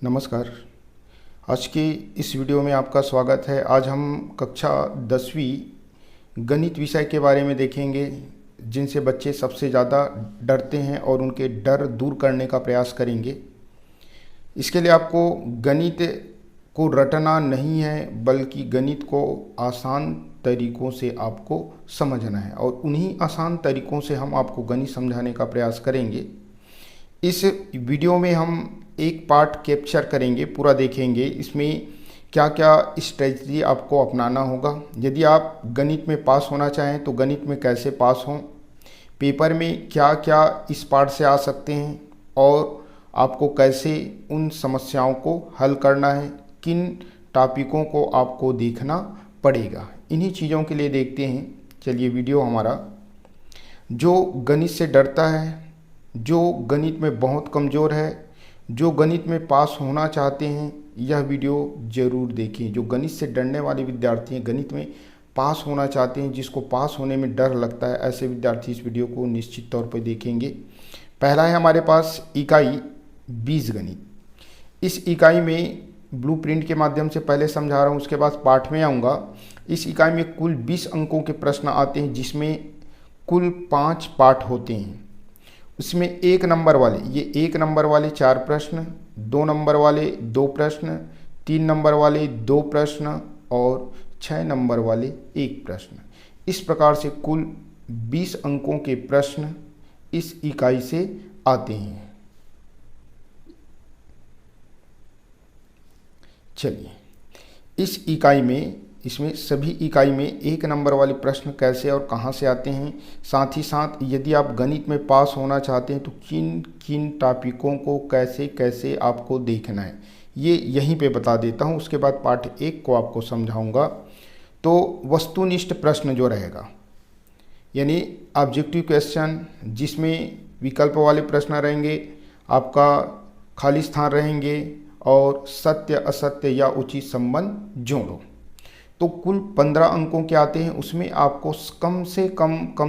नमस्कार। आज के इस वीडियो में आपका स्वागत है। आज हम कक्षा 10वीं गणित विषय के बारे में देखेंगे, जिनसे बच्चे सबसे ज़्यादा डरते हैं और उनके डर दूर करने का प्रयास करेंगे। इसके लिए आपको गणित को रटना नहीं है, बल्कि गणित को आसान तरीक़ों से आपको समझना है और उन्हीं आसान तरीक़ों से हम आपको गणित समझाने का प्रयास करेंगे। इस वीडियो में हम एक पार्ट कैप्चर करेंगे, पूरा देखेंगे इसमें क्या क्या स्ट्रेटजी आपको अपनाना होगा। यदि आप गणित में पास होना चाहें तो गणित में कैसे पास हों, पेपर में क्या क्या इस पार्ट से आ सकते हैं और आपको कैसे उन समस्याओं को हल करना है, किन टॉपिकों को आपको देखना पड़ेगा, इन्हीं चीज़ों के लिए देखते हैं। चलिए, वीडियो हमारा जो गणित से डरता है, जो गणित में बहुत कमज़ोर है, जो गणित में पास होना चाहते हैं, यह वीडियो ज़रूर देखें। जो गणित से डरने वाले विद्यार्थी हैं, गणित में पास होना चाहते हैं, जिसको पास होने में डर लगता है, ऐसे विद्यार्थी इस वीडियो को निश्चित तौर पर देखेंगे। पहला है हमारे पास इकाई बीजगणित। इस इकाई में ब्लूप्रिंट के माध्यम से पहले समझा रहा हूँ, उसके बाद पाठ में आऊँगा। इस इकाई में कुल 20 अंकों के प्रश्न आते हैं, जिसमें कुल 5 पाठ होते हैं। उसमें 1 नंबर वाले, ये 1 नंबर वाले 4 प्रश्न, 2 नंबर वाले 2 प्रश्न, 3 नंबर वाले 2 प्रश्न और 6 नंबर वाले 1 प्रश्न। इस प्रकार से कुल 20 अंकों के प्रश्न इस इकाई से आते हैं। चलिए, इस इकाई में, इसमें सभी इकाई में 1 नंबर वाले प्रश्न कैसे और कहाँ से आते हैं, साथ ही साथ यदि आप गणित में पास होना चाहते हैं तो किन किन टॉपिकों को कैसे कैसे आपको देखना है, ये यहीं पे बता देता हूँ। उसके बाद पाठ 1 को आपको समझाऊंगा। तो वस्तुनिष्ठ प्रश्न जो रहेगा, यानी ऑब्जेक्टिव क्वेश्चन, जिसमें विकल्प वाले प्रश्न रहेंगे, आपका खाली स्थान रहेंगे और सत्य असत्य या उचित संबंध जोड़ो। तो कुल 15 अंकों के आते हैं। उसमें आपको कम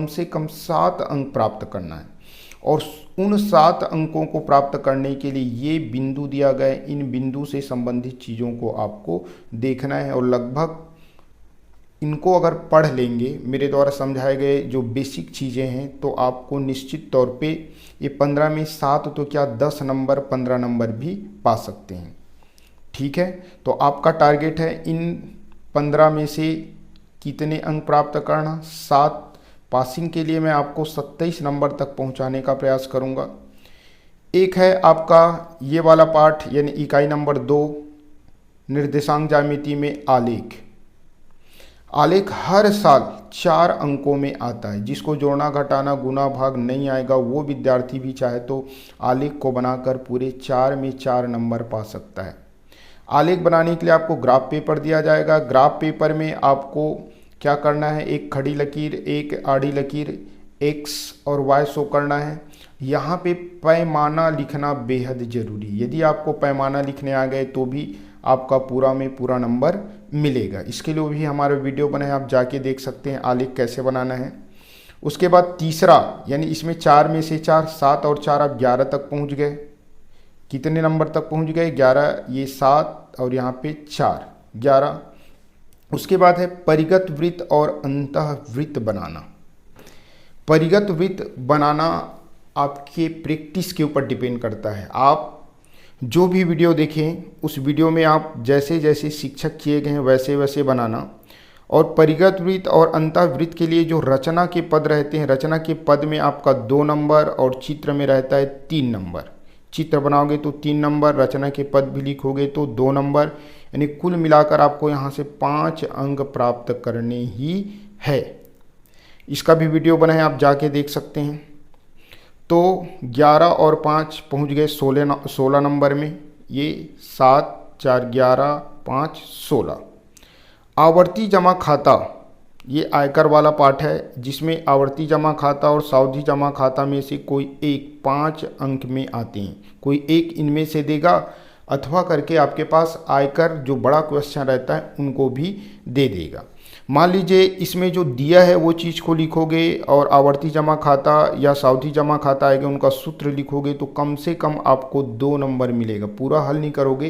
से कम 7 अंक प्राप्त करना है और उन 7 अंकों को प्राप्त करने के लिए ये बिंदु दिया गया है। इन बिंदु से संबंधित चीज़ों को आपको देखना है और लगभग इनको अगर पढ़ लेंगे, मेरे द्वारा समझाए गए जो बेसिक चीज़ें हैं, तो आपको निश्चित तौर पे ये 15 में 7 तो क्या 10 नंबर 15 नंबर भी पा सकते हैं। ठीक है, तो आपका टारगेट है इन 15 में से कितने अंक प्राप्त करना, 7। पासिंग के लिए मैं आपको 27 नंबर तक पहुंचाने का प्रयास करूंगा। एक है आपका ये वाला पाठ, यानी इकाई नंबर 2, निर्देशांक ज्यामिति में आलेख। आलेख हर साल 4 अंकों में आता है। जिसको जोड़ना घटाना गुना भाग नहीं आएगा, वो विद्यार्थी भी चाहे तो आलेख को बनाकर पूरे 4 में 4 नंबर पा सकता है। आलेख बनाने के लिए आपको ग्राफ पेपर दिया जाएगा। ग्राफ पेपर में आपको क्या करना है, एक खड़ी लकीर, एक आड़ी लकीर, एक्स और वाई शो करना है। यहाँ पे पैमाना लिखना बेहद जरूरी। यदि आपको पैमाना लिखने आ गए तो भी आपका पूरा में पूरा नंबर मिलेगा। इसके लिए भी हमारा वीडियो बना है, आप जाके देख सकते हैं आलेख कैसे बनाना है। उसके बाद तीसरा, यानी इसमें 4 में से 4, 7 और 4 आप 11 तक पहुँच गए। कितने नंबर तक पहुंच गए, 11, ये 7 और यहाँ पे 4, 11। उसके बाद है परिगत वृत्त और अंतःवृत्त बनाना। परिगत वृत्त बनाना आपके प्रैक्टिस के ऊपर डिपेंड करता है। आप जो भी वीडियो देखें, उस वीडियो में आप जैसे जैसे शिक्षक किए गए हैं वैसे वैसे बनाना। और परिगत वृत्त और अंतःवृत्त के लिए जो रचना के पद रहते हैं, रचना के पद में आपका 2 नंबर और चित्र में रहता है 3 नंबर। चित्र बनाओगे तो 3 नंबर, रचना के पद भी लिखोगे तो 2 नंबर, यानी कुल मिलाकर आपको यहाँ से 5 अंक प्राप्त करने ही है। इसका भी वीडियो बना है, आप जाके देख सकते हैं। तो 11 और 5 पहुँच गए 16 नंबर में। ये 7, 4, 11, 5, 16। आवर्ती जमा खाता, ये आयकर वाला पाठ है, जिसमें आवर्ती जमा खाता और सावधि जमा खाता में से कोई एक 5 अंक में आते हैं। कोई एक इनमें से देगा, अथवा करके आपके पास आयकर जो बड़ा क्वेश्चन रहता है उनको भी दे देगा। मान लीजिए इसमें जो दिया है वो चीज़ को लिखोगे और आवर्ती जमा खाता या सावधि जमा खाता आएगा, उनका सूत्र लिखोगे तो कम से कम आपको 2 नंबर मिलेगा। पूरा हल नहीं करोगे,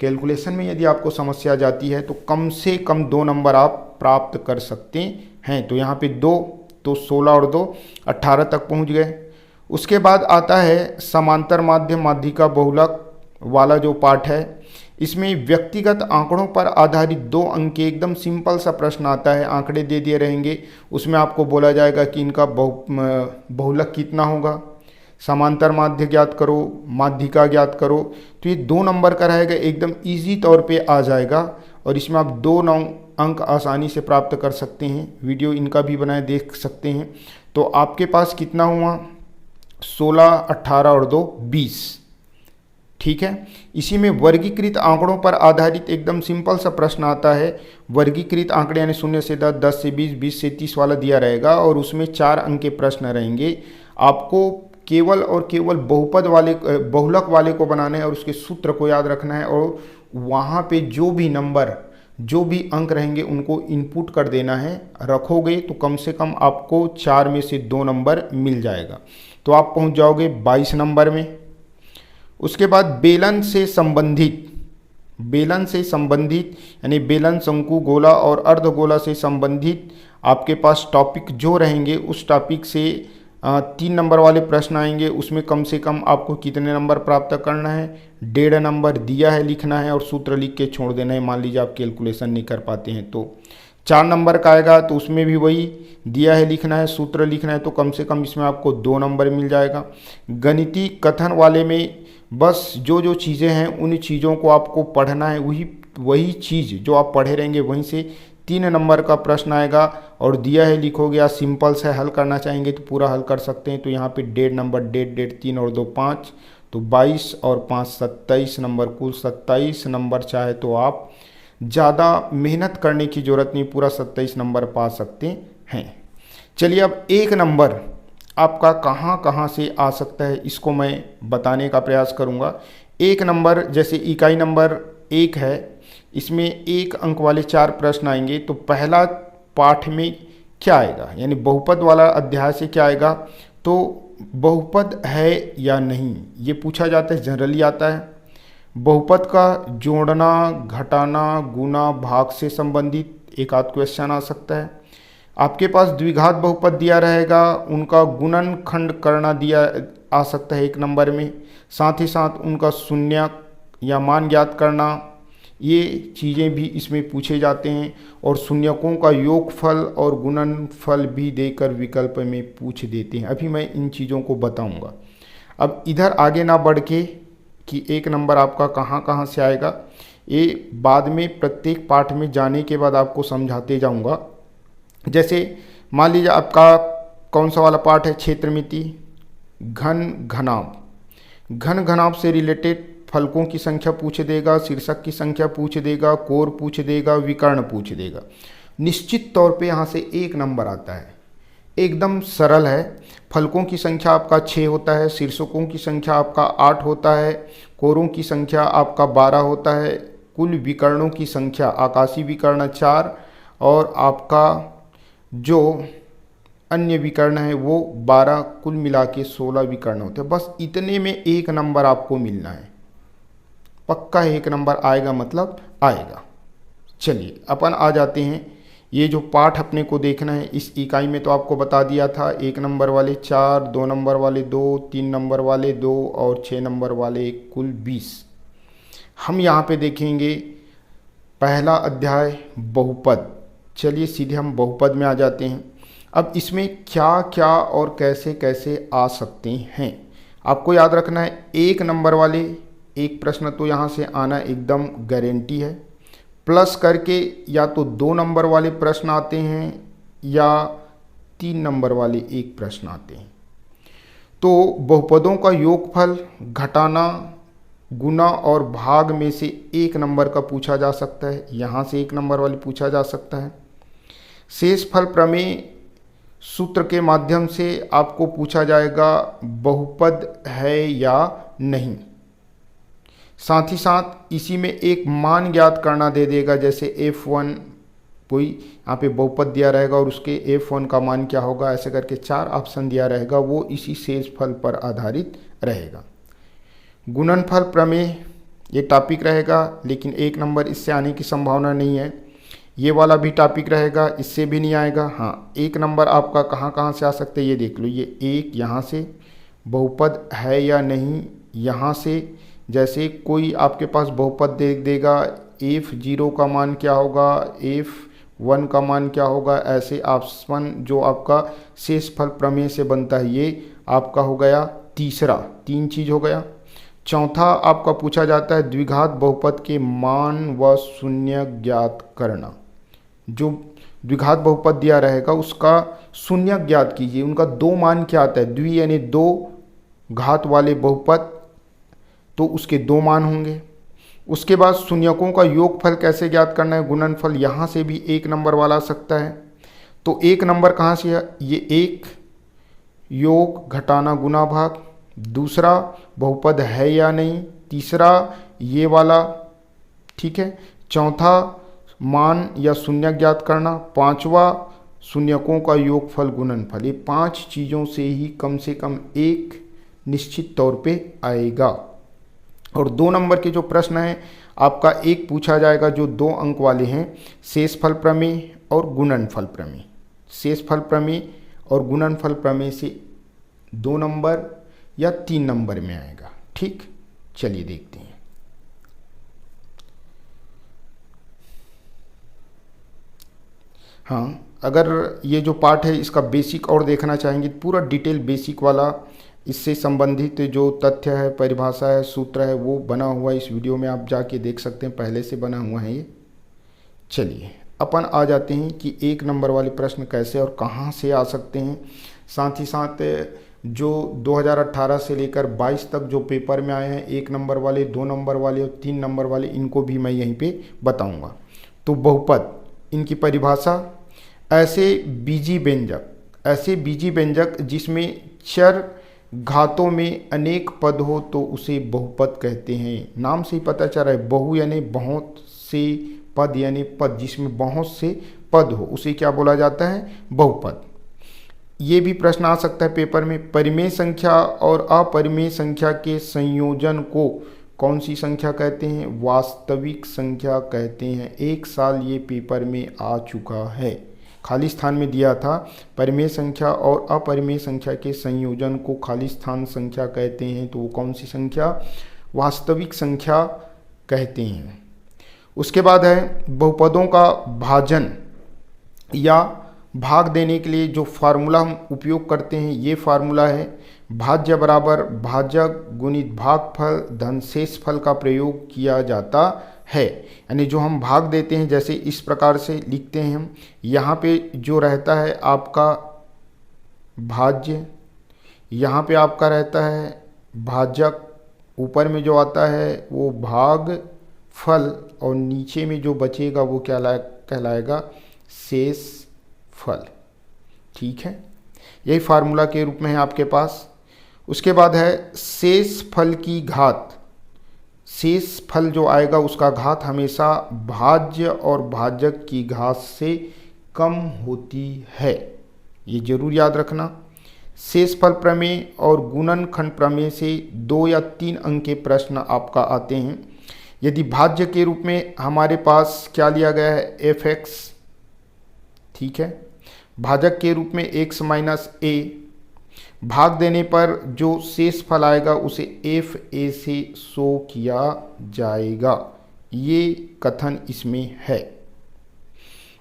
कैलकुलेशन में यदि आपको समस्या आ जाती है तो कम से कम 2 नंबर आप प्राप्त कर सकते हैं। तो यहाँ पे 2, तो 16 और 2 18 तक पहुँच गए। उसके बाद आता है समांतर माध्यम माध्यिका बहुलक वाला जो पार्ट है। इसमें व्यक्तिगत आंकड़ों पर आधारित 2 अंक के एकदम सिंपल सा प्रश्न आता है। आंकड़े दे दिए रहेंगे, उसमें आपको बोला जाएगा कि इनका बहुलक कितना होगा, समांतर माध्य ज्ञात करो, माध्यिका ज्ञात करो। तो ये 2 नंबर का रहेगा, एकदम इजी तौर पे आ जाएगा और इसमें आप 2 अंक आसानी से प्राप्त कर सकते हैं। वीडियो इनका भी बनाए देख सकते हैं। तो आपके पास कितना हुआ, 16, 18 और 2 20। ठीक है। इसी में वर्गीकृत आंकड़ों पर आधारित एकदम सिंपल सा प्रश्न आता है। वर्गीकृत आंकड़े यानी 0 से 10, 10 से 20, 20 से 30 वाला दिया रहेगा और उसमें 4 अंक के प्रश्न रहेंगे। आपको केवल और केवल बहुलक वाले को बनाना है और उसके सूत्र को याद रखना है और वहाँ पे जो भी अंक रहेंगे उनको इनपुट कर देना है। रखोगे तो कम से कम आपको 4 में से 2 नंबर मिल जाएगा, तो आप पहुँच जाओगे 22 नंबर में। उसके बाद बेलन से संबंधित यानी बेलन, शंकु, गोला और अर्धगोला से संबंधित आपके पास टॉपिक जो रहेंगे उस टॉपिक से 3 नंबर वाले प्रश्न आएंगे। उसमें कम से कम आपको कितने नंबर प्राप्त करना है, 1.5 नंबर दिया है लिखना है और सूत्र लिख के छोड़ देना है। मान लीजिए आप कैलकुलेशन नहीं कर पाते हैं तो 4 नंबर का आएगा, तो उसमें भी वही दिया है लिखना है, सूत्र लिखना है, तो कम से कम इसमें आपको 2 नंबर मिल जाएगा। गणितीय कथन वाले में बस जो जो चीज़ें हैं उन चीज़ों को आपको पढ़ना है, वही चीज़ जो आप पढ़े रहेंगे वहीं से 3 नंबर का प्रश्न आएगा और दिया है लिखोगे। या सिंपल से हल करना चाहेंगे तो पूरा हल कर सकते हैं। तो यहाँ पे 1.5 नंबर, 1.5, 3 और 2 5, तो 22 और 5 27 नंबर, कुल 27 नंबर। चाहे तो आप ज़्यादा मेहनत करने की ज़रूरत नहीं, पूरा 27 नंबर पा सकते हैं। चलिए अब 1 नंबर आपका कहाँ से आ सकता है इसको मैं बताने का प्रयास करूँगा। 1 नंबर जैसे इकाई नंबर 1 है, इसमें 1 अंक वाले 4 प्रश्न आएंगे। तो पहला पाठ में क्या आएगा, यानी बहुपद वाला अध्याय से क्या आएगा, तो बहुपद है या नहीं ये पूछा जाता है, जनरली आता है। बहुपद का जोड़ना, घटाना, गुना, भाग से संबंधित एक आध क्वेश्चन आ सकता है। आपके पास द्विघात बहुपद दिया रहेगा, उनका गुणनखंड करना दिया आ सकता है 1 नंबर में। साथ ही साथ उनका शून्य या मान ज्ञात करना, ये चीज़ें भी इसमें पूछे जाते हैं। और शून्यकों का योगफल और गुणनफल भी देकर विकल्प में पूछ देते हैं। अभी मैं इन चीज़ों को बताऊंगा। अब इधर आगे ना बढ़ के कि 1 नंबर आपका कहाँ से आएगा, ये बाद में प्रत्येक पाठ में जाने के बाद आपको समझाते जाऊंगा। जैसे मान लीजिए आपका कौन सा वाला पाठ है, क्षेत्रमिति, घन घनाभ से रिलेटेड फलकों की संख्या पूछ देगा, शीर्षक की संख्या पूछ देगा, कोर पूछ देगा, विकर्ण पूछ देगा। निश्चित तौर पे यहाँ से 1 नंबर आता है, एकदम सरल है। फलकों की संख्या आपका 6 होता है, शीर्षकों की संख्या आपका 8 होता है, कोरों की संख्या आपका 12 होता है, कुल विकर्णों की संख्या आकाशीय विकर्ण 4 और आपका जो अन्य विकर्ण है वो 12, कुल मिला के 16 विकर्ण होते हैं। बस इतने में 1 नंबर आपको मिलना है, पक्का 1 नंबर आएगा, मतलब आएगा। चलिए अपन आ जाते हैं, ये जो पाठ अपने को देखना है इस इकाई में तो आपको बता दिया था। 1 नंबर वाले 4, 2 नंबर वाले 2, 3 नंबर वाले 2 और 6 नंबर वाले 1, कुल 20। हम यहाँ पे देखेंगे पहला अध्याय बहुपद। चलिए सीधे हम बहुपद में आ जाते हैं। अब इसमें क्या क्या और कैसे कैसे आ सकते हैं आपको याद रखना है। 1 नंबर वाले 1 प्रश्न तो यहाँ से आना एकदम गारंटी है। प्लस करके या तो 2 नंबर वाले प्रश्न आते हैं या 3 नंबर वाले 1 प्रश्न आते हैं। तो बहुपदों का योगफल, घटाना, गुना और भाग में से 1 नंबर का पूछा जा सकता है, यहाँ से 1 नंबर वाले पूछा जा सकता है। शेषफल प्रमेय सूत्र के माध्यम से आपको पूछा जाएगा बहुपद है या नहीं। साथ ही साथ इसी में एक मान ज्ञात करना दे देगा, जैसे f1 कोई यहाँ पे बहुपद दिया रहेगा और उसके f1 का मान क्या होगा, ऐसे करके 4 ऑप्शन दिया रहेगा, वो इसी शेषफल पर आधारित रहेगा। गुणनफल प्रमेय ये टॉपिक रहेगा, लेकिन 1 नंबर इससे आने की संभावना नहीं है। ये वाला भी टॉपिक रहेगा, इससे भी नहीं आएगा। हाँ, 1 नंबर आपका कहाँ कहाँ से आ सकते हैं ये देख लो। ये 1 यहाँ से, बहुपद है या नहीं यहाँ से, जैसे कोई आपके पास बहुपद दे देगा, f0 का मान क्या होगा, f1 का मान क्या होगा, ऐसे ऑप्शन जो आपका शेषफल प्रमेय से बनता है, ये आपका हो गया तीसरा, 3 चीज़ हो गया। चौथा आपका पूछा जाता है द्विघात बहुपद के मान व शून्य ज्ञात करना। जो द्विघात बहुपद दिया रहेगा उसका शून्य ज्ञात कीजिए, उनका 2 मान क्या आता है, द्वि यानी 2 घात वाले बहुपद, तो उसके 2 मान होंगे। उसके बाद शून्यकों का योगफल कैसे ज्ञात करना है, गुणनफल, यहाँ से भी 1 नंबर वाला आ सकता है। तो 1 नंबर कहाँ से है, ये 1 योग घटाना गुना भाग, दूसरा बहुपद है या नहीं, तीसरा ये वाला, ठीक है, चौथा मान या शून्य ज्ञात करना, पांचवा शून्यकों का योगफल गुणनफल। ये 5 चीज़ों से ही कम से कम 1 निश्चित तौर पे आएगा। और 2 नंबर के जो प्रश्न हैं आपका एक पूछा जाएगा जो 2 अंक वाले हैं, शेषफल प्रमेय और गुणनफल प्रमेय। शेषफल प्रमेय और गुणनफल प्रमेय से 2 नंबर या 3 नंबर में आएगा। ठीक, चलिए देखते हैं। हाँ, अगर ये जो पार्ट है इसका बेसिक और देखना चाहेंगे, पूरा डिटेल बेसिक वाला इससे संबंधित जो तथ्य है, परिभाषा है, सूत्र है, वो बना हुआ इस वीडियो में आप जाके देख सकते हैं, पहले से बना हुआ है ये। चलिए अपन आ जाते हैं कि 1 नंबर वाले प्रश्न कैसे और कहाँ से आ सकते हैं। साथ ही साथ जो 2018 से लेकर 22 तक जो पेपर में आए हैं, 1 नंबर वाले, 2 नंबर वाले और 3 नंबर वाले, इनको भी मैं यहीं पे बताऊंगा। तो बहुपद, इनकी परिभाषा, ऐसे बीजी व्यंजक जिसमें चर घातों में अनेक पद हो तो उसे बहुपद कहते हैं। नाम से ही पता चल रहा है, बहु यानी बहुत से, पद यानी पद जिसमें बहुत से पद हो, उसे क्या बोला जाता है, बहुपद। ये भी प्रश्न आ सकता है पेपर में, परिमेय संख्या और अपरिमेय संख्या के संयोजन को कौन सी संख्या कहते हैं, वास्तविक संख्या कहते हैं। 1 साल ये पेपर में आ चुका है, खाली स्थान में दिया था, परिमेय संख्या और अपरिमेय संख्या के संयोजन को खाली स्थान संख्या कहते हैं। तो वो कौन सी संख्या, वास्तविक संख्या कहते हैं। उसके बाद है बहुपदों का भाजन या भाग देने के लिए जो फार्मूला हम उपयोग करते हैं, ये फार्मूला है भाज्य बराबर भाजक गुणित भागफल धन शेषफल का प्रयोग किया जाता है। यानी जो हम भाग देते हैं, जैसे इस प्रकार से लिखते हैं हम, यहाँ पे जो रहता है आपका भाज्य, यहाँ पे आपका रहता है भाजक, ऊपर में जो आता है वो भाग फल, और नीचे में जो बचेगा वो क्या कहलाएगा, शेष फल। ठीक है, यही फार्मूला के रूप में है आपके पास। उसके बाद है शेष फल की घात, शेष फल जो आएगा उसका घात हमेशा भाज्य और भाजक की घात से कम होती है, ये जरूर याद रखना। शेषफल प्रमेय और गुणनखंड प्रमेय से 2 या 3 अंक के प्रश्न आपका आते हैं। यदि भाज्य के रूप में हमारे पास क्या लिया गया है, fx, ठीक है, भाजक के रूप में x माइनस a, भाग देने पर जो शेष फल आएगा उसे fa से शो किया जाएगा, ये कथन इसमें है।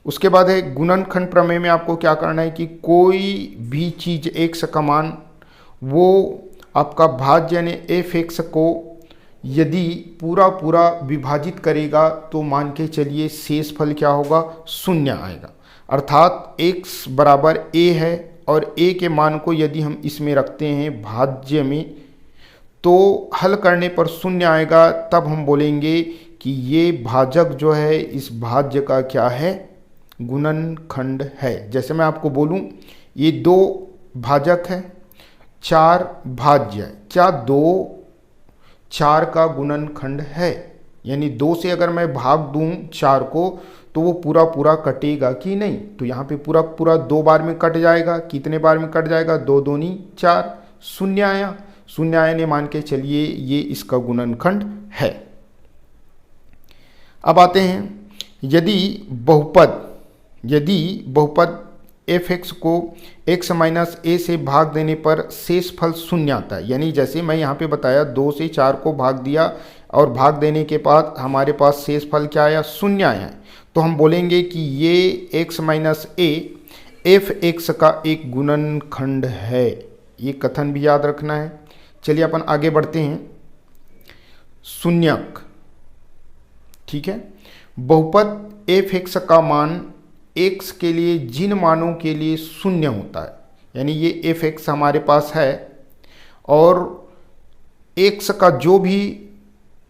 उसके बाद है गुणनखंड प्रमेय में आपको क्या करना है कि कोई भी चीज़ x का मान, वो आपका भाज्य यानी fx को यदि पूरा विभाजित करेगा तो मान के चलिए शेष फल क्या होगा, 0 आएगा। अर्थात x बराबर a है और a के मान को यदि हम इसमें रखते हैं भाज्य में, तो हल करने पर 0 आएगा। तब हम बोलेंगे कि ये भाजक जो है इस भाज्य का क्या है, गुणनखंड है। जैसे मैं आपको बोलूं ये 2 भाजक है, 4 भाज्य है, क्या 2 4 का गुणनखंड है, यानी 2 से अगर मैं भाग दूं 4 को तो वो पूरा पूरा कटेगा कि नहीं। तो यहाँ पे पूरा पूरा 2 बार में कट जाएगा। कितने बार में कट जाएगा? 2 दूनी 4, शून्य आया। शून्य आया ने मान के चलिए ये इसका गुणनखंड है। अब आते हैं, यदि बहुपद f(x) को x माइनस a से भाग देने पर शेष फल शून्य आता है। यानी जैसे मैं यहाँ पे बताया 2 से 4 को भाग दिया और भाग देने के बाद हमारे पास शेष फल क्या आया? शून्य आया है। तो हम बोलेंगे कि ये x माइनस a f(x) का एक गुणनखंड है। ये कथन भी याद रखना है। चलिए अपन आगे बढ़ते हैं। शून्यक, ठीक है। बहुपद f(x) का मान x के लिए जिन मानों के लिए शून्य होता है, यानी ये f(x) हमारे पास है और x का जो भी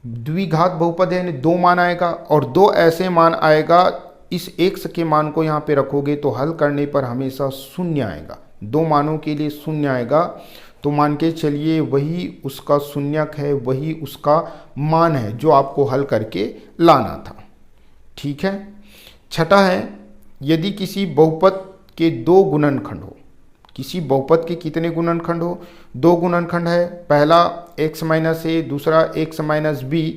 द्विघात बहुपद है यानी 2 मान आएगा और 2 ऐसे मान आएगा, इस x के मान को यहाँ पे रखोगे तो हल करने पर हमेशा शून्य आएगा। 2 मानों के लिए शून्य आएगा, तो मान के चलिए वही उसका शून्यक है, वही उसका मान है जो आपको हल करके लाना था, ठीक है। छठा है, यदि किसी बहुपद के 2 गुणनखंड हो। किसी बहुपद के कितने गुणनखंड हो? 2 गुणनखंड है। पहला x माइनस a, दूसरा x माइनस b,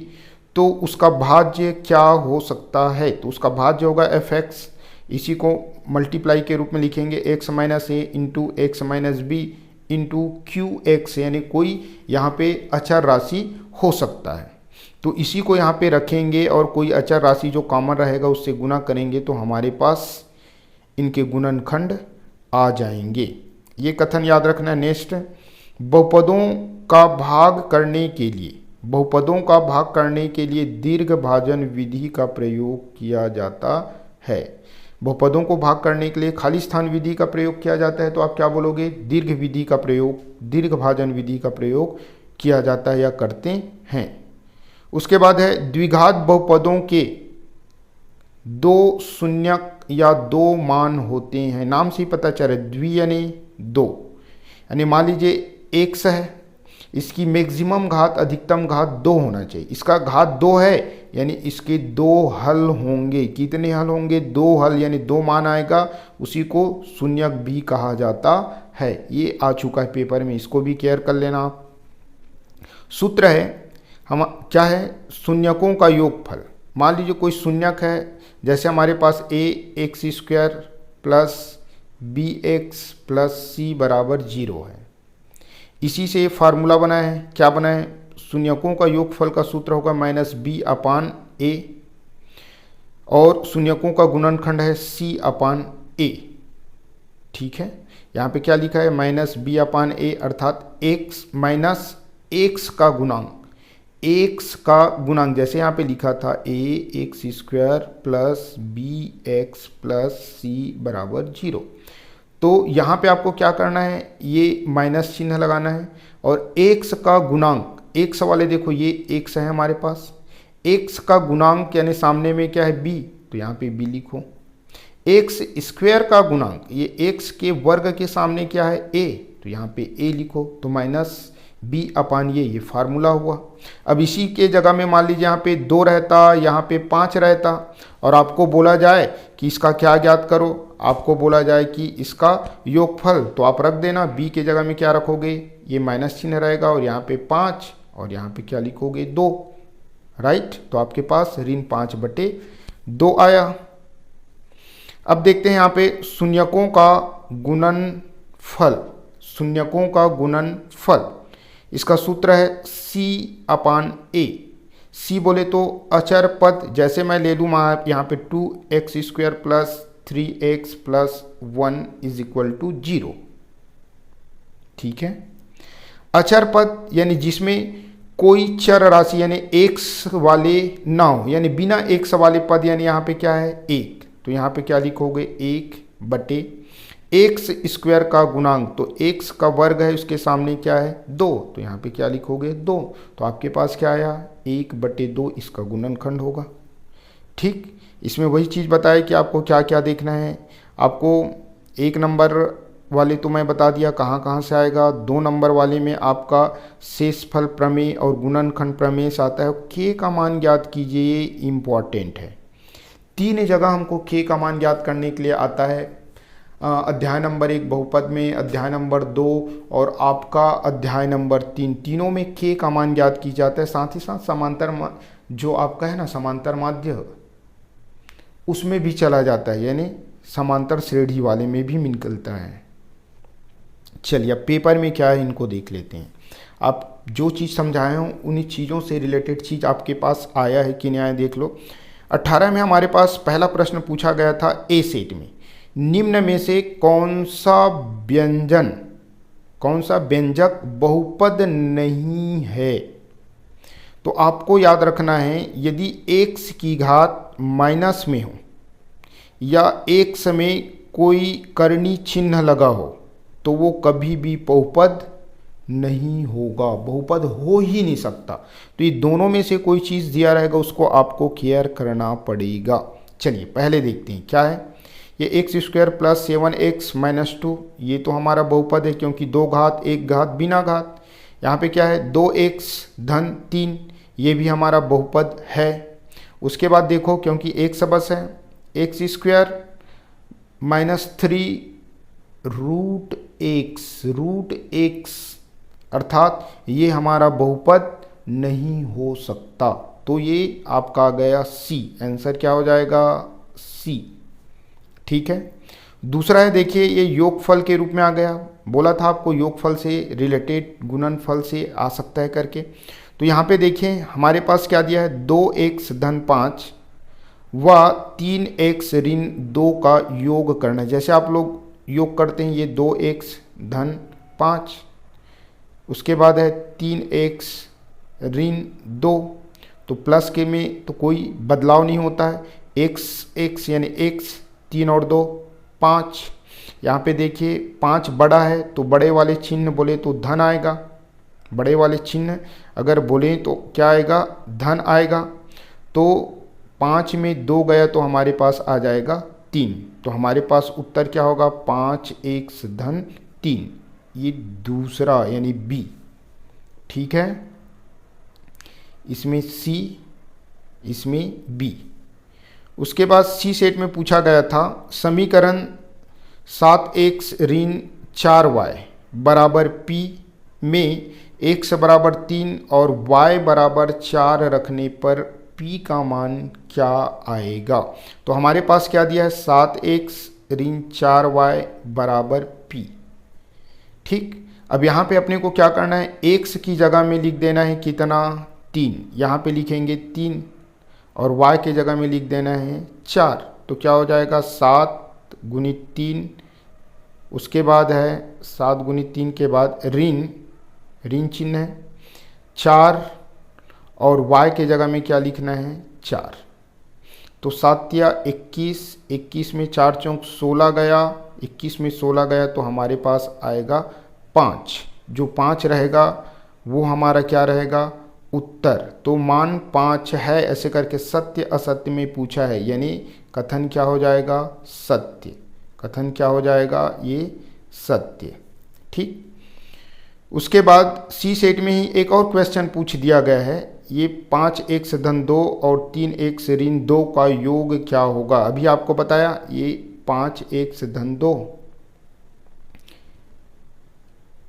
तो उसका भाज्य क्या हो सकता है? तो उसका भाज्य होगा f(x). इसी को मल्टीप्लाई के रूप में लिखेंगे, x minus a into x minus b into qx, यानी कोई यहाँ पे अचर राशि हो सकता है। तो इसी को यहाँ पे रखेंगे और कोई अचर राशि जो कॉमन रहेगा उससे गुना करेंगे तो हमारे पास इनके गुणनखंड आ जाएंगे। ये कथन याद रखना। नेक्स्ट, बहुपदों का भाग करने के लिए दीर्घ भाजन विधि का प्रयोग किया जाता है। बहुपदों को भाग करने के लिए खाली स्थान विधि का प्रयोग किया जाता है, तो आप क्या बोलोगे? दीर्घ भाजन विधि का प्रयोग किया जाता है या करते हैं। उसके बाद है, द्विघात बहुपदों के 2 शून्यक या 2 मान होते हैं। नाम से ही पता चल रहा है, द्वि यानी 2। यानी मान लीजिए x है, इसकी मैक्सिमम घात अधिकतम घात 2 होना चाहिए। इसका घात 2 है यानी इसके 2 हल होंगे। कितने हल होंगे? 2 हल, यानी 2 मान आएगा, उसी को शून्यक भी कहा जाता है। ये आ चुका है पेपर में, इसको भी केयर कर लेना आप। सूत्र है हम क्या है? शून्यकों का योगफल। मान लीजिए कोई शून्यक है, जैसे हमारे पास ax² plus bx plus c बराबर 0 है। इसी से फार्मूला बना है। क्या बना है? शून्यकों का योगफल का सूत्र होगा -b/a और शून्यकों का गुणनखंड है c/a, ठीक है। यहाँ पे क्या लिखा है? -b/a अर्थात x माइनस x का गुणांक, x का गुणांक जैसे यहाँ पे लिखा था ax² plus bx plus c बराबर 0। तो यहाँ पे आपको क्या करना है? ये माइनस चिन्ह लगाना है और x का गुणांक, x वाले देखो ये x है हमारे पास, x का गुणांक यानी सामने में क्या है? b, तो यहाँ पे b लिखो। x² का गुणांक, ये x के वर्ग के सामने क्या है? a, तो यहाँ पे a लिखो। तो माइनस b/a, ये फार्मूला हुआ। अब इसी के जगह में मान लीजिए यहाँ पे 2 रहता, यहाँ पे 5 रहता और आपको बोला जाए कि इसका क्या ज्ञात करो, आपको बोला जाए कि इसका योगफल, तो आप रख देना b के जगह में क्या रखोगे? ये माइनस चिन्ह रहेगा और यहाँ पे 5 और यहाँ पे क्या लिखोगे? 2, राइट। तो आपके पास ऋण 5/2 आया। अब देखते हैं यहाँ पे शून्यकों का गुणनफल। इसका सूत्र है c/a। c बोले तो अचर पद, जैसे मैं ले लूँ यहाँ पे 2x² plus 3x plus 1 is equal to 0, ठीक है। अचर पद यानी जिसमें कोई चर राशि यानी x वाले ना हो, यानी बिना x वाले पद, यानी यहाँ पे क्या है? 1, तो यहाँ पे क्या लिखोगे? 1/x² का गुणांक, तो x का वर्ग है, उसके सामने क्या है? 2, तो यहाँ पे क्या लिखोगे? 2। तो आपके पास क्या आया? 1/2 इसका गुणनखंड होगा, ठीक। इसमें वही चीज़ बताया कि आपको क्या क्या देखना है। आपको 1 नंबर वाले तो मैं बता दिया कहाँ से आएगा। 2 नंबर वाले में आपका शेषफल प्रमेय और गुणनखंड प्रमेय आता है। k का मान ज्ञात कीजिए, ये इम्पॉर्टेंट है। तीन जगह हमको के का मान ज्ञात करने के लिए आता है। अध्याय नंबर 1 बहुपद में, अध्याय नंबर 2 और आपका अध्याय नंबर 3, तीनों में के का मान ज्ञात की जाता है। साथ ही साथ समांतर जो आपका है ना समांतर माध्य, उसमें भी चला जाता है, यानी समांतर श्रेणी वाले में भी निकलता है। चलिए अब पेपर में क्या है इनको देख लेते हैं। आप जो चीज़ समझाए हों उन्हीं चीज़ों से रिलेटेड चीज़ आपके पास आया है कि नहीं आया देख लो। 18 में हमारे पास पहला प्रश्न पूछा गया था ए सेट में, निम्न में से कौन सा व्यंजक बहुपद नहीं है। तो आपको याद रखना है, यदि x की घात माइनस में हो या x में कोई करनी चिन्ह लगा हो तो वो कभी भी बहुपद नहीं होगा, बहुपद हो ही नहीं सकता। तो ये दोनों में से कोई चीज़ दिया रहेगा उसको आपको केयर करना पड़ेगा। चलिए पहले देखते हैं क्या है। ये x² + 7x - 2, ये तो हमारा बहुपद है क्योंकि 2 घात 1 घात बिना घात। यहाँ पे क्या है 2x धन 3, ये भी हमारा बहुपद है। उसके बाद देखो क्योंकि एक सबस है, x² - 3 √x अर्थात ये हमारा बहुपद नहीं हो सकता। तो ये आपका आ गया C, आंसर क्या हो जाएगा C। ठीक है। दूसरा है देखिए, ये योगफल के रूप में आ गया। बोला था आपको योगफल से रिलेटेड गुणनफल से आ सकता है करके। तो यहाँ पे देखिए हमारे पास क्या दिया है 2x धन 5 व 3x ऋण 2 का योग करना है। जैसे आप लोग योग करते हैं, ये 2x धन 5, उसके बाद है 3x ऋण 2, तो प्लस के में तो कोई बदलाव नहीं होता है। x यानी x, 3 और 2 5। यहाँ पे देखिए 5 बड़ा है तो बड़े वाले चिन्ह बोले तो धन आएगा, बड़े वाले चिन्ह अगर बोले तो क्या आएगा धन आएगा। तो 5 में 2 गया तो हमारे पास आ जाएगा 3, तो हमारे पास उत्तर क्या होगा 5x धन 3, ये दूसरा यानी बी। ठीक है, इसमें C, इसमें B। उसके बाद सी सेट में पूछा गया था समीकरण 7x ऋण 4y बराबर P में x बराबर 3 और y बराबर 4 रखने पर P का मान क्या आएगा। तो हमारे पास क्या दिया है 7x ऋण 4y बराबर P। ठीक, अब यहाँ पे अपने को क्या करना है, x की जगह में लिख देना है कितना 3, यहाँ पे लिखेंगे 3 और y के जगह में लिख देना है 4। तो क्या हो जाएगा 7 गुणित 3, उसके बाद है 7 गुणित 3 के बाद ऋण चिन्ह है 4 और y के जगह में क्या लिखना है 4। तो 7 या 21, 21 में 4 चौक 16 गया, 21 में 16 गया तो हमारे पास आएगा 5। जो 5 रहेगा वो हमारा क्या रहेगा उत्तर। तो मान 5 है ऐसे करके सत्य असत्य में पूछा है, यानी कथन क्या हो जाएगा सत्य, कथन क्या हो जाएगा ये सत्य। ठीक, उसके बाद सी सेट में ही एक और क्वेश्चन पूछ दिया गया है, ये 5x धन 2 और 3x ऋण 2 का योग क्या होगा। अभी आपको बताया ये 5x धन 2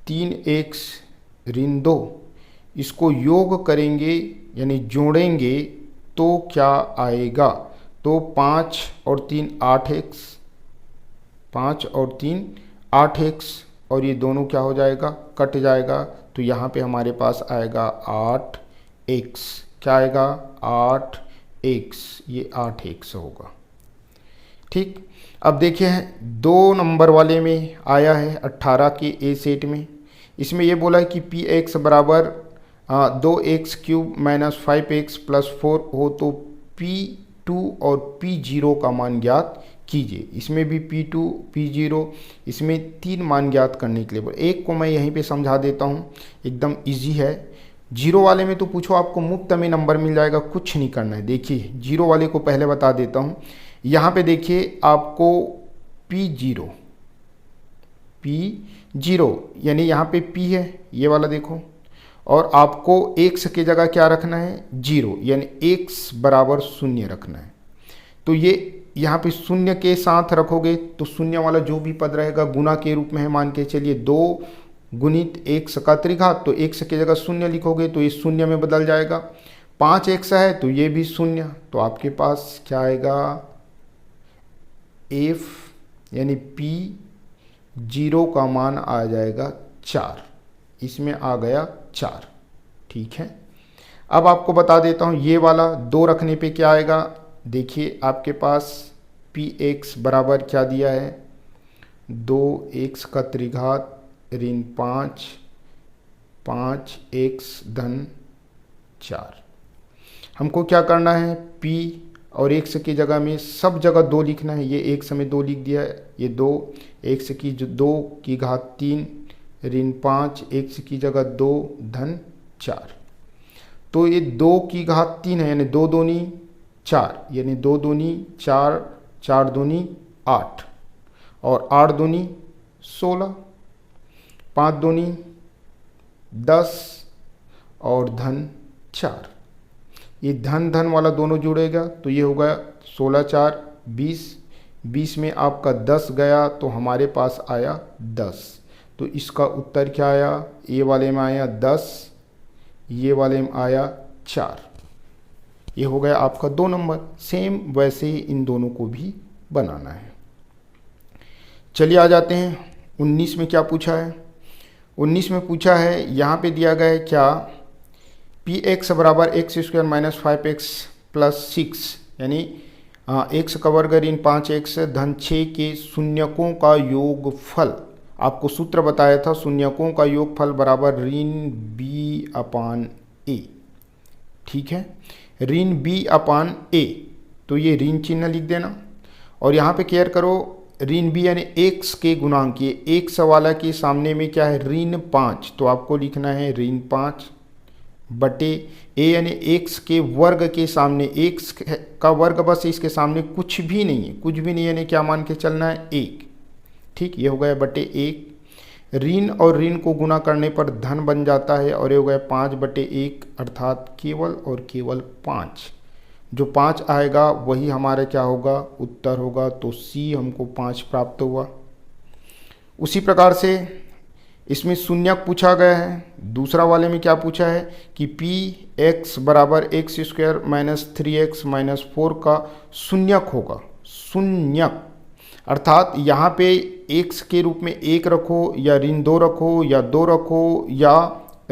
3x ऋण 2, इसको योग करेंगे यानी जोड़ेंगे तो क्या आएगा। तो 5 और 3 8x, 5 और 3 8x और ये दोनों क्या हो जाएगा कट जाएगा। तो यहाँ पे हमारे पास आएगा 8x, क्या आएगा 8x, ये 8x होगा। ठीक, अब देखिए 2 नंबर वाले में आया है 18 के ए सेट में, इसमें ये बोला है कि px बराबर 2x³ - 5x + 4 हो तो p2 और p0 का मान ज्ञात कीजिए। इसमें भी p2 p0, इसमें 3 मान ज्ञात करने के लिए बोले। एक को मैं यहीं पे समझा देता हूँ, एकदम इजी है। 0 वाले में तो पूछो आपको मुफ्त में नंबर मिल जाएगा, कुछ नहीं करना है। देखिए 0 वाले को पहले बता देता हूँ। यहाँ पे देखिए आपको p0 यानी यहाँ पे p है ये वाला देखो, और आपको x की जगह क्या रखना है 0, यानी x बराबर 0 रखना है। तो ये यहाँ पे शून्य के साथ रखोगे तो शून्य वाला जो भी पद रहेगा गुना के रूप में है। मान के चलिए 2 गुणित x का त्रिघात, तो x की जगह शून्य लिखोगे तो ये शून्य में बदल जाएगा। 5x है तो ये भी शून्य, तो आपके पास क्या आएगा, f यानी P0 का मान आ जाएगा 4। इसमें आ गया 4। ठीक है, अब आपको बता देता हूँ ये वाला 2 रखने पे क्या आएगा। देखिए आपके पास Px बराबर क्या दिया है, 2x का त्रिघात ऋण 5, 5x धन 4। हमको क्या करना है, p और x की जगह में सब जगह 2 लिखना है। ये x में 2 लिख दिया है, ये 2 x की जो 2 की घात 3 ऋण 5 x की जगह 2 धन 4। तो ये 2 की घात 3 है, यानी 2 दूनी 4, यानी 2 दूनी 4, 4 दूनी 8 और 8 दूनी 16, 5 दूनी 10 और धन 4। ये धन धन वाला दोनों जुड़ेगा तो ये हो गया 16 4 20, 20 में आपका 10 गया तो हमारे पास आया 10। तो इसका उत्तर क्या आया, ये वाले में आया 10, ये वाले में आया 4। ये हो गया आपका 2 नंबर। सेम वैसे ही इन दोनों को भी बनाना है। चलिए आ जाते हैं 19 में क्या पूछा है। 19 में पूछा है, यहाँ पे दिया गया है क्या, Px बराबर x² माइनस 5x प्लस 6 यानी x का वर्ग ऋण 5x धन 6 के शून्यकों का योगफल। आपको सूत्र बताया था, शून्यकों का योगफल बराबर ऋण b/a। ठीक है, ऋण b/a, तो ये ऋण चिन्ह लिख देना और यहाँ पे केयर करो, ऋण b यानी x के गुणांक, ये x वाला के सामने में क्या है, ऋण 5, तो आपको लिखना है ऋण 5 बटे a यानी x के वर्ग के सामने, x का वर्ग बस इसके सामने कुछ भी नहीं है, कुछ भी नहीं, यानी क्या मान के चलना है 1। ठीक, ये हो गया बटे 1। ऋण और ऋण को गुना करने पर धन बन जाता है और ये हो गया 5 बटे 1 अर्थात केवल और केवल 5। जो 5 आएगा वही हमारा क्या होगा, उत्तर होगा। तो C हमको 5 प्राप्त हुआ। उसी प्रकार से इसमें शून्यक पूछा गया है। दूसरा वाले में क्या पूछा है कि Px बराबर x² माइनस 3x माइनस 4 का शून्यक होगा। शून्यक अर्थात यहाँ पे x के रूप में 1 रखो या ऋण 2 रखो या 2 रखो या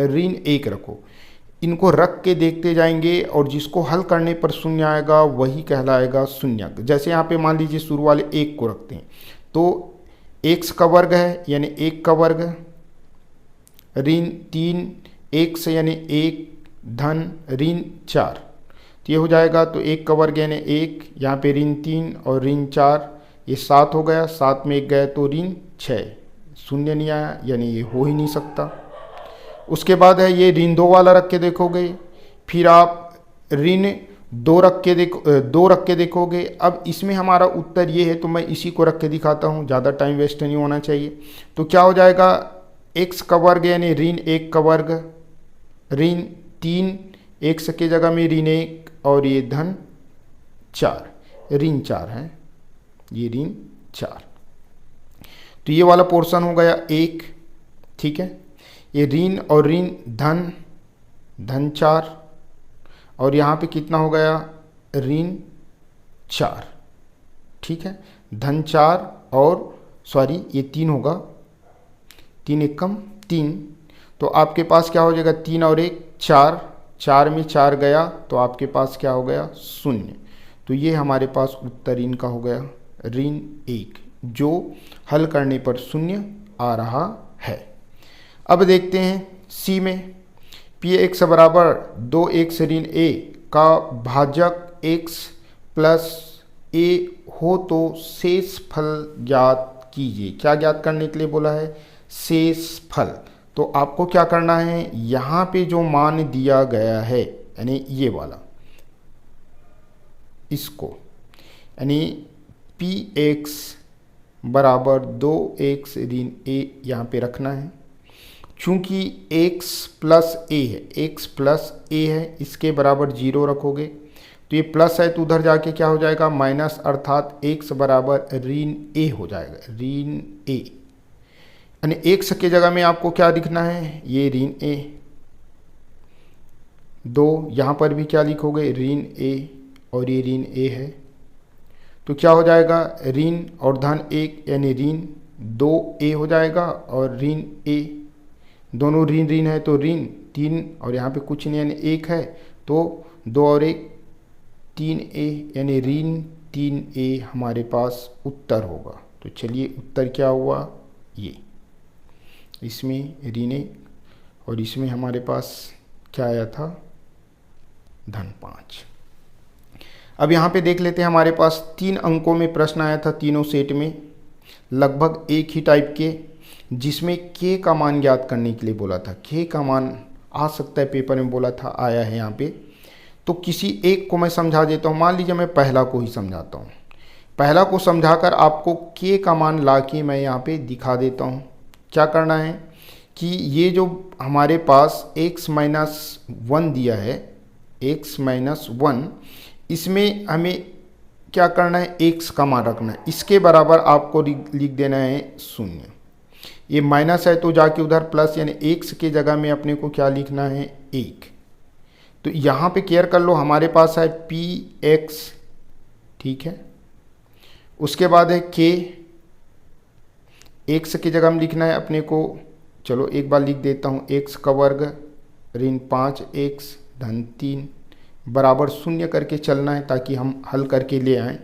ऋण 1 रखो, इनको रख के देखते जाएंगे और जिसको हल करने पर शून्य आएगा वही कहलाएगा शून्यक। जैसे यहाँ पे मान लीजिए शुरू वाले 1 को रखते हैं तो x का वर्ग है यानी 1 का वर्ग ऋण 3 x यानी 1 धन ऋण 4, तो ये हो जाएगा। तो 1 का वर्ग यानी 1, यहाँ पे ऋण 3 और ऋण 4, ये 7 हो गया, 7 में 1 गया तो ऋण 6, शून्य नहीं आया, यानी ये हो ही नहीं सकता। उसके बाद है ये ऋण 2 वाला रख के देखोगे, फिर आप ऋण 2 रख के देखोगे। अब इसमें हमारा उत्तर ये है तो मैं इसी को रख के दिखाता हूँ, ज़्यादा टाइम वेस्ट नहीं होना चाहिए। तो क्या हो जाएगा, x का वर्ग यानी ऋण 1 का वर्ग ऋण 3 x की जगह में ऋण 1 और ये धन 4, ऋण 4 है, ये ऋण 4। तो ये वाला पोर्शन हो गया 1। ठीक है, ये ऋण और ऋण धन 4 और यहाँ पे कितना हो गया, ऋण 4। ठीक है, धन 4 और सॉरी ये 3 होगा, 3 एकम 3, तो आपके पास क्या हो जाएगा, 3 और 1 4, 4 में 4 गया तो आपके पास क्या हो गया, 0। तो ये हमारे पास उत्तर इनका हो गया ऋण 1, जो हल करने पर 0 आ रहा है। अब देखते हैं सी में, Px बराबर 2x ऋण a का भाजक x प्लस a हो तो शेष फल ज्ञात कीजिए। क्या ज्ञात करने के लिए बोला है, शेष फल। तो आपको क्या करना है, यहाँ पे जो मान दिया गया है यानी ये वाला, इसको यानी Px बराबर 2x ऋण a यहाँ पे रखना है। चूँकि x प्लस a है, x प्लस a है, इसके बराबर 0 रखोगे तो ये प्लस है तो उधर जाके क्या हो जाएगा माइनस, अर्थात x बराबर ऋण a हो जाएगा, ऋण a। यानी x के जगह में आपको क्या लिखना है, ये ऋण a। 2 यहाँ पर भी क्या लिखोगे, ऋण a, और ये ऋण a है। तो क्या हो जाएगा, ऋण और धन 1 यानी ऋण 2a हो जाएगा, और ऋण a, दोनों ऋण ऋण है तो ऋण 3, और यहाँ पे कुछ नहीं यानी 1 है, तो 2 और 1 3a, यानी ऋण 3a हमारे पास उत्तर होगा। तो चलिए उत्तर क्या हुआ, ये इसमें ऋण 1 और इसमें हमारे पास क्या आया था, धन 5। अब यहाँ पे देख लेते हैं, हमारे पास 3 अंकों में प्रश्न आया था, तीनों सेट में लगभग एक ही टाइप के, जिसमें k का मान ज्ञात करने के लिए बोला था। k का मान आ सकता है, पेपर में बोला था, आया है यहाँ पे। तो किसी एक को मैं समझा देता हूँ। मान लीजिए मैं पहला को ही समझाता हूँ। पहला को समझाकर आपको k का मान ला के मैं यहाँ पे दिखा देता हूँ। क्या करना है कि ये जो हमारे पास x-1 दिया है, x-1, इसमें हमें क्या करना है, x का मान रखना है। इसके बराबर आपको लिख देना है 0। ये माइनस है तो जाके उधर प्लस, यानी x के जगह में अपने को क्या लिखना है, 1। तो यहाँ पे केयर कर लो, हमारे पास है px, ठीक है। उसके बाद है k, x की जगह में लिखना है अपने को, चलो एक बार लिख देता हूँ, x का वर्ग ऋण 5x धन 3 बराबर 0 करके चलना है, ताकि हम हल करके ले आएँ।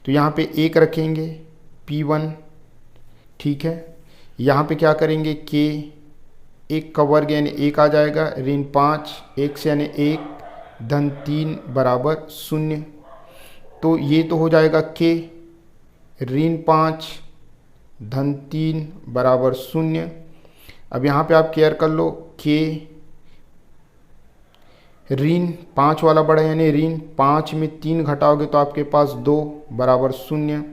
तो यहाँ पे 1 रखेंगे, p1, ठीक है। यहाँ पे क्या करेंगे, k, 1 का वर्ग यानी 1 आ जाएगा, ऋण 5 x यानी 1 धन 3 बराबर 0। तो ये तो हो जाएगा k, ऋण 5 धन 3 बराबर 0। अब यहाँ पे आप केयर कर लो, k ऋण 5 वाला बड़ा यानी ऋण 5 में 3 घटाओगे तो आपके पास 2 बराबर 0।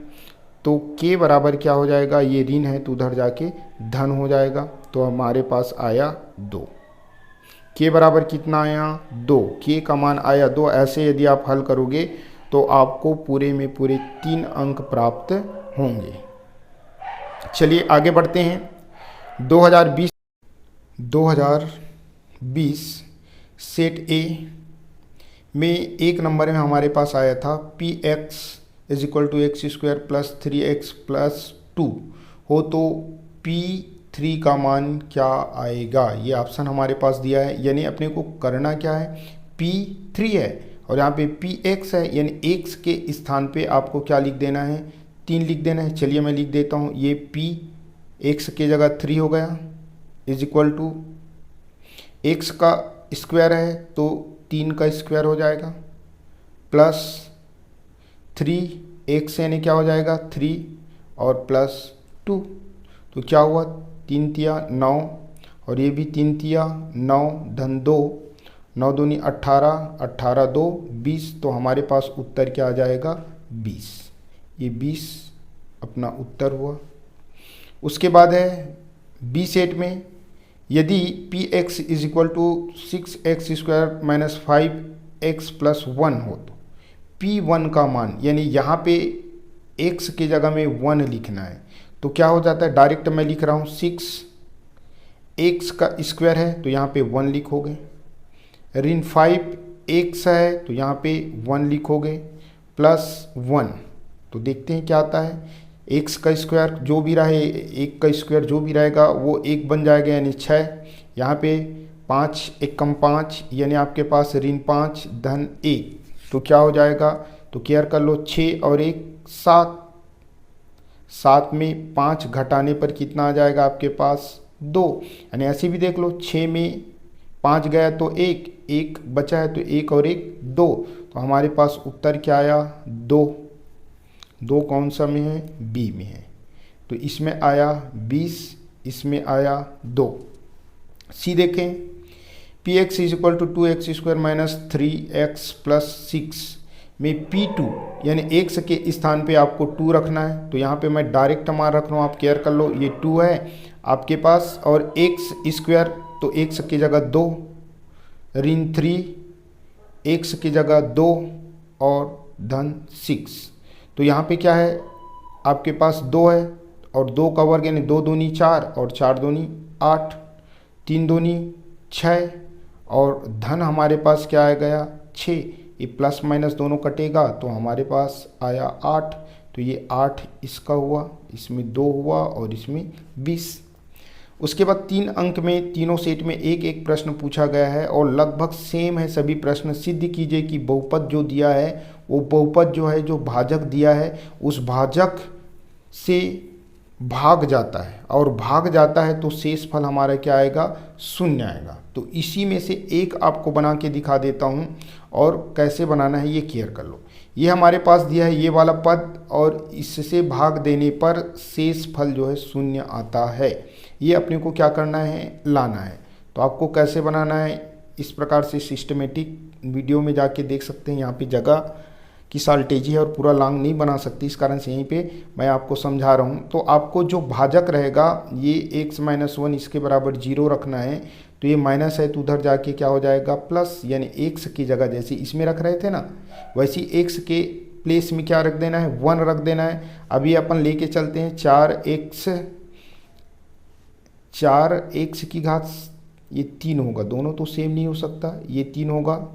तो k बराबर क्या हो जाएगा, ये ऋण है तो उधर जाके धन हो जाएगा। तो हमारे पास आया 2। k बराबर कितना आया, 2। k का मान आया 2। ऐसे यदि आप हल करोगे तो आपको पूरे में पूरे 3 अंक प्राप्त होंगे। चलिए आगे बढ़ते हैं। 2020 सेट ए में एक नंबर में हमारे पास आया था px = x² + 3x + 2 हो तो p3 का मान क्या आएगा। ये ऑप्शन हमारे पास दिया है, यानी अपने को करना क्या है, p3 है और यहाँ पे px है, यानी x के स्थान पे आपको क्या लिख देना है, 3 लिख देना है। चलिए मैं लिख देता हूँ, ये p x के जगह 3 हो गया, = x का स्क्वायर है तो 3 का स्क्वायर हो जाएगा, प्लस 3x यानी क्या हो जाएगा 3 और प्लस 2। तो क्या हुआ, 3 तिया 9 और ये भी 3 तिया 9 धन 2, 9 दूनी 18, 18 2 20। तो हमारे पास उत्तर क्या आ जाएगा, 20। ये 20 अपना उत्तर हुआ। उसके बाद है बी सेट में, यदि px = 6x² - 5x + 1 हो तो p1 का मान, यानी यहाँ पे x की जगह में 1 लिखना है। तो क्या हो जाता है, डायरेक्ट मैं लिख रहा हूँ 6x का स्क्वायर है तो यहाँ पे 1 लिखोगे, ऋण 5x है तो यहाँ पे 1 लिखोगे, प्लस 1। तो देखते हैं क्या आता है, x का स्क्वायर जो भी रहे, 1 का स्क्वायर जो भी रहेगा वो 1 बन जाएगा, यानी 6। यहाँ पे 5 1 कम 5 यानी आपके पास ऋण 5 धन 1। तो क्या हो जाएगा, तो केयर कर लो, 6 और 1 7, 7 में 5 घटाने पर कितना आ जाएगा आपके पास 2। यानी ऐसे भी देख लो, 6 में 5 गया तो 1, 1 बचा है तो 1 और 1 2। तो हमारे पास उत्तर क्या आया, 2। 2 कौन सा में है, बी में है। तो इसमें आया 20, इसमें आया 2। सी देखें, px = 2x² - 3x + 6 में p2 यानी x के स्थान पे आपको 2 रखना है। तो यहाँ पे मैं डायरेक्ट मान रख रहा हूँ, आप केयर कर लो, ये 2 है आपके पास, और x² तो x की जगह 2, ऋण 3 x की जगह 2 और धन 6। तो यहाँ पे क्या है, आपके पास 2 है और 2 का वर्ग यानी 2 दूनी 4 और 4 दूनी 8, 3 दूनी 6 और धन हमारे पास क्या आ गया 6। ये प्लस माइनस दोनों कटेगा तो हमारे पास आया 8। तो ये 8 इसका हुआ, इसमें 2 हुआ और इसमें 20। उसके बाद 3 अंक में तीनों सेट में एक एक प्रश्न पूछा गया है और लगभग सेम है सभी प्रश्न। सिद्ध कीजिए कि बहुपद जो दिया है वो बहुपद जो है, जो भाजक दिया है उस भाजक से भाग जाता है और भाग जाता है तो शेष फल हमारा क्या आएगा, 0 आएगा। तो इसी में से एक आपको बना के दिखा देता हूँ और कैसे बनाना है ये क्लियर कर लो। ये हमारे पास दिया है ये वाला पद और इससे भाग देने पर शेष फल जो है 0 आता है। ये अपने को क्या करना है, लाना है। तो आपको कैसे बनाना है इस प्रकार से सिस्टमेटिक वीडियो में जाके देख सकते हैं। यहाँ पे जगह की साल्टेजी है और पूरा लॉन्ग नहीं बना सकती, इस कारण से यहीं पे मैं आपको समझा रहा हूँ। तो आपको जो भाजक रहेगा ये x - 1 इसके बराबर 0 रखना है। तो ये माइनस है तो उधर जाके क्या हो जाएगा प्लस, यानी x की जगह जैसे इसमें रख रहे थे ना वैसे x के प्लेस में क्या रख देना है, 1 रख देना है। अभी अपन लेके चलते हैं 4x की घात, ये 3 होगा, दोनों तो सेम नहीं हो सकता, ये 3 होगा।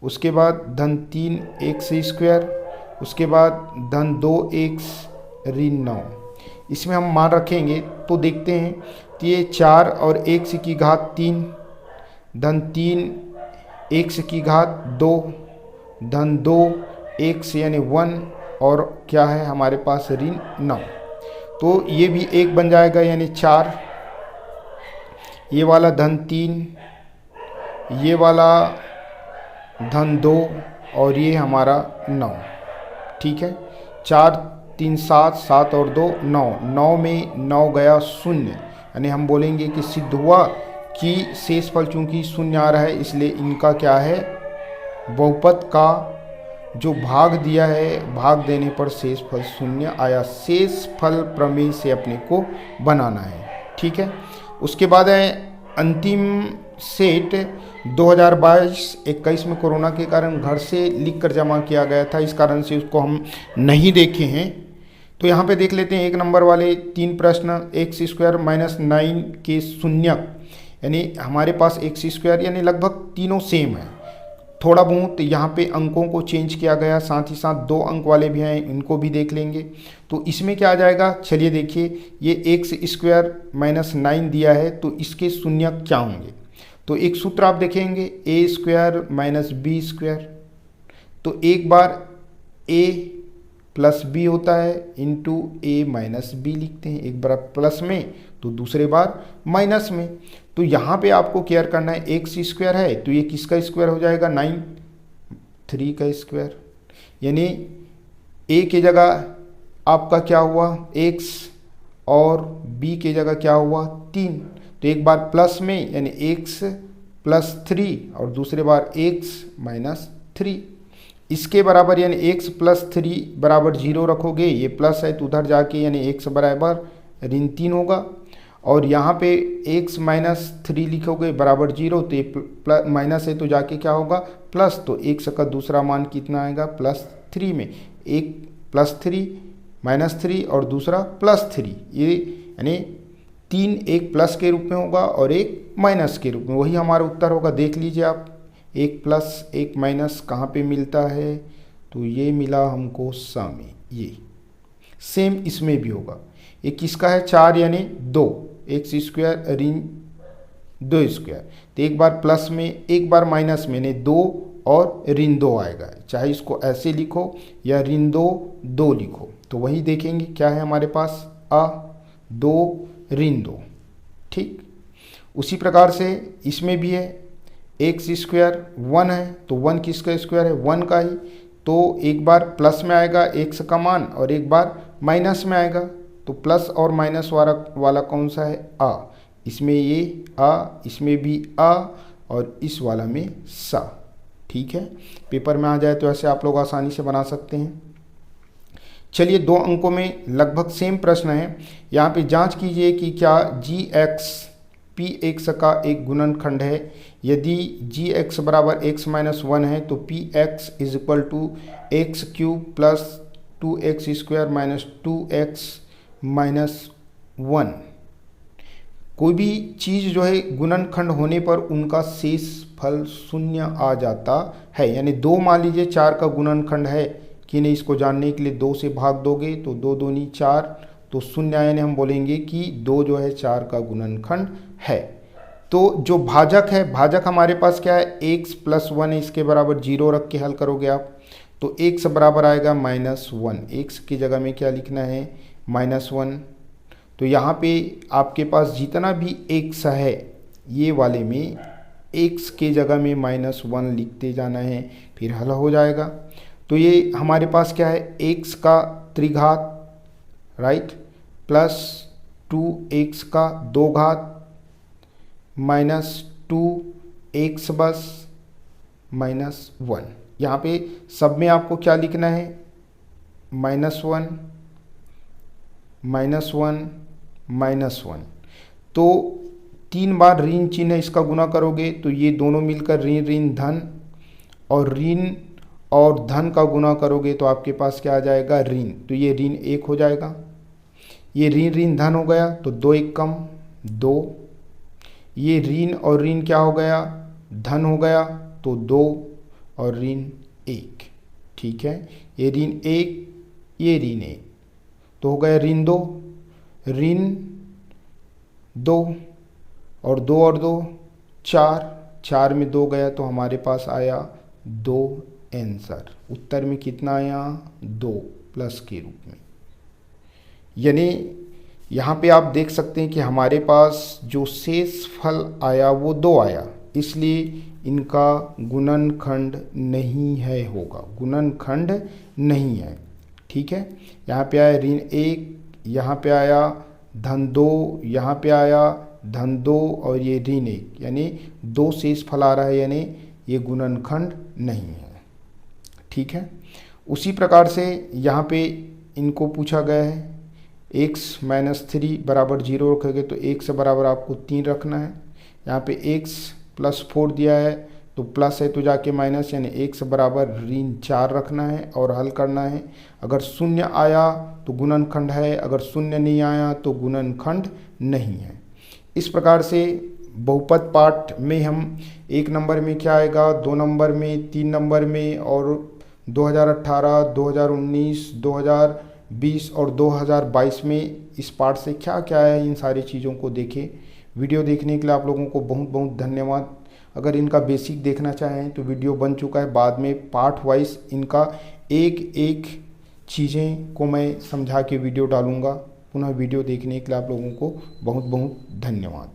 उसके बाद धन 3x², उसके बाद धन 2x ऋण 9। इसमें हम मान रखेंगे तो देखते हैं कि ये 4 और x की घात 3 धन 3x की घात 2 धन 2x यानी 1 और क्या है हमारे पास ऋण 9। तो ये भी 1 बन जाएगा यानी 4, ये वाला धन 3, ये वाला धन 2 और ये हमारा 9। ठीक है, 4 3 7, 7 और 2 9, 9 में 9 गया 0, यानी हम बोलेंगे कि सिद्ध हुआ कि शेष फल चूंकि 0 आ रहा है इसलिए इनका क्या है, बहुपद का जो भाग दिया है भाग देने पर शेष फल 0 आया। शेष फल प्रमेय से अपने को बनाना है। ठीक है, उसके बाद है अंतिम सेट 2022-21 में कोरोना के कारण घर से लिख कर जमा किया गया था, इस कारण से उसको हम नहीं देखे हैं। तो यहाँ पे देख लेते हैं 1 नंबर वाले 3 प्रश्न। x² - 9 के शून्यक, यानी हमारे पास x² यानी लगभग तीनों सेम है, थोड़ा बहुत यहाँ पे अंकों को चेंज किया गया, साथ ही साथ 2 अंक वाले भी हैं, इनको भी देख लेंगे। तो इसमें क्या आ जाएगा, चलिए देखिए, ये x² - 9 दिया है तो इसके शून्यक क्या होंगे। तो एक सूत्र आप देखेंगे a² - b²। तो एक बार a + b होता है इंटू a - b लिखते हैं, एक बार प्लस में तो दूसरे बार माइनस में। तो यहाँ पे आपको केयर करना है x² है तो ये किसका स्क्वायर हो जाएगा 9, 3 का स्क्वायर, यानी a की जगह आपका क्या हुआ x और b की जगह क्या हुआ 3। तो एक बार प्लस में यानी x + 3 और दूसरे बार x - 3 इसके बराबर, यानी x + 3 बराबर 0 रखोगे, ये प्लस है तो उधर जाके यानी x बराबर ऋण 3 होगा और यहाँ पे x - 3 लिखोगे बराबर 0 तो ये माइनस है तो जाके क्या होगा प्लस। तो x का दूसरा मान कितना आएगा +3 में, एक +3 -3 और दूसरा +3, ये यानी 3 एक प्लस के रूप में होगा और एक माइनस के रूप में, वही हमारा उत्तर होगा। देख लीजिए आप, एक प्लस एक माइनस कहाँ पे मिलता है, तो ये मिला हमको सा में। ये सेम इसमें भी होगा, ये किसका है 4 यानी 2, x² ऋण 2²। तो एक बार प्लस में एक बार माइनस में, यानी 2 और ऋण 2 आएगा, चाहे इसको ऐसे लिखो या ऋण 2 लिखो। तो वही देखेंगे क्या है हमारे पास a2 ऋण 2। ठीक, उसी प्रकार से इसमें भी है x² 1 है तो 1 किसका स्क्वायर है 1 का ही। तो एक बार प्लस में आएगा x का मान और एक बार माइनस में आएगा, तो प्लस और माइनस वाला कौन सा है a, इसमें ये a, इसमें भी a और इस वाला में सा। ठीक है, पेपर में आ जाए तो ऐसे आप लोग आसानी से बना सकते हैं। चलिए 2 अंकों में लगभग सेम प्रश्न है। यहाँ पे जांच कीजिए कि क्या gx px का एक गुणनखंड है यदि जी एक्स बराबर एक्स माइनस वन है तो p x is equal to x cube plus 2x square minus 2x minus 1। कोई भी चीज़ जो है गुणनखंड होने पर उनका शेष फल शून्य आ जाता है। यानी 2 मान लीजिए 4 का गुणनखंड है कि नहीं, इसको जानने के लिए 2 से भाग दोगे तो 2 दूनी 4, तो शून्य यानी हम बोलेंगे कि 2 जो है 4 का गुणनखंड है। तो जो भाजक है, भाजक हमारे पास क्या है, x प्लस 1 है, इसके बराबर 0 रख के हल करोगे आप तो x बराबर आएगा -1। x की जगह में क्या लिखना है, -1। तो यहाँ पे आपके पास जितना भी x है ये वाले में x के जगह में -1 लिखते जाना है, फिर हल हो जाएगा। तो ये हमारे पास क्या है, x का त्रिघात राइट प्लस 2x का 2 घात माइनस 2x बस -1। यहाँ पे सब में आपको क्या लिखना है, -1 -1। तो 3 बार ऋण चिन्ह इसका गुना करोगे तो ये दोनों मिलकर ऋण ऋण धन, और ऋण और धन का गुना करोगे तो आपके पास क्या आ जाएगा, ऋण। तो ये ऋण 1 हो जाएगा, ये ऋण ऋण धन हो गया तो 2 1 कम 2, ये ऋण और ऋण क्या हो गया, धन हो गया तो 2 और ऋण 1। ठीक है, ये ऋण 1 ये ऋण 1 तो हो गया ऋण 2 और 2 4, 4 में 2 गया तो हमारे पास आया 2 आंसर। उत्तर में कितना आया, 2 प्लस के रूप में। यानी यहाँ पे आप देख सकते हैं कि हमारे पास जो शेष फल आया वो 2 आया, इसलिए इनका गुणनखंड नहीं है, होगा गुणनखंड नहीं है। ठीक है, यहाँ पे आया ऋण 1, यहाँ पे आया धन 2, यहाँ पे आया धन 2 और ये ऋण 1, यानी 2 शेष फल आ रहा है, यानी ये गुणनखंड नहीं है। ठीक है, उसी प्रकार से यहाँ पे इनको पूछा गया है x - 3 बराबर 0 रखोगे तो x बराबर आपको 3 रखना है। यहाँ पे x प्लस 4 दिया है तो प्लस है तो जाके माइनस, यानी x बराबर ऋण 4 रखना है और हल करना है। अगर शून्य आया तो गुणनखंड है, अगर शून्य नहीं आया तो गुणनखंड नहीं है। इस प्रकार से बहुपद पाठ में हम 1 नंबर में क्या आएगा, 2 नंबर में, 3 नंबर में, और 2018, 2019, 2020 और 2022 में इस पाठ से क्या क्या है, इन सारी चीज़ों को देखें। वीडियो देखने के लिए आप लोगों को बहुत बहुत धन्यवाद। अगर इनका बेसिक देखना चाहें तो वीडियो बन चुका है, बाद में पार्ट वाइज इनका एक एक चीज़ें को मैं समझा के वीडियो डालूँगा। पुनः वीडियो देखने के लिए आप लोगों को बहुत बहुत धन्यवाद।